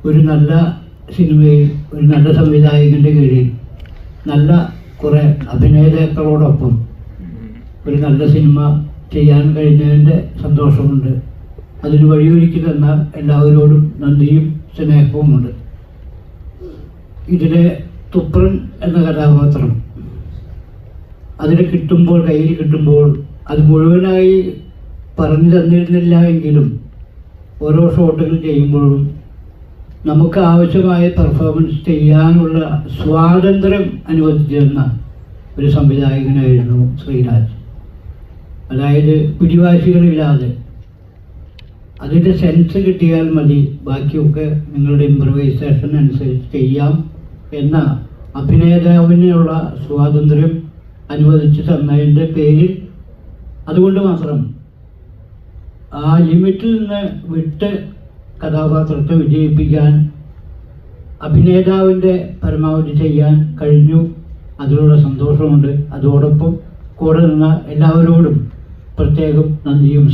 ഒരു നല്ല സിനിമയിൽ ഒരു നല്ല സംവിധായകൻ്റെ കീഴിൽ നല്ല കുറേ അഭിനേതാക്കളോടൊപ്പം ഒരു നല്ല സിനിമ ചെയ്യാൻ കഴിഞ്ഞതിൻ്റെ സന്തോഷമുണ്ട്. അതിന് വഴിയൊരുക്കി തന്ന എല്ലാവരോടും നന്ദിയും സ്നേഹവുമുണ്ട്. ഇതിലെ തുപ്രൻ എന്ന കഥാപാത്രം അതിന് കിട്ടുമ്പോൾ, കയ്യിൽ കിട്ടുമ്പോൾ അത് മുഴുവനായി പറഞ്ഞു തന്നിരുന്നില്ല എങ്കിലും ഓരോ ഷോട്ടുകൾ ചെയ്യുമ്പോഴും നമുക്ക് ആവശ്യമായ പെർഫോമൻസ് ചെയ്യാനുള്ള സ്വാതന്ത്ര്യം അനുവദിച്ചിരുന്ന ഒരു സംവിധായകനായിരുന്നു ശ്രീരാജ്. അതായത് പിടിവാശികളില്ലാതെ അതിൻ്റെ സെൻസ് കിട്ടിയാൽ മതി, ബാക്കിയൊക്കെ നിങ്ങളുടെ ഇംപ്രവൈസേഷൻ അനുസരിച്ച് ചെയ്യാം എന്ന അഭിനേതാവിനുള്ള സ്വാതന്ത്ര്യം അനുവദിച്ച് തന്നതിൻ്റെ പേരിൽ അതുകൊണ്ട് മാത്രം ആ ലിമിറ്റിൽ നിന്ന് വിട്ട് കഥാപാത്രത്തെ വിജയിപ്പിക്കാൻ അഭിനേതാവിൻ്റെ പരമാവധി ചെയ്യാൻ കഴിഞ്ഞു. അതിലുള്ള സന്തോഷമുണ്ട്. അതോടൊപ്പം കൂടെ നിന്ന എല്ലാവരോടും പ്രത്യേകം നന്ദിയും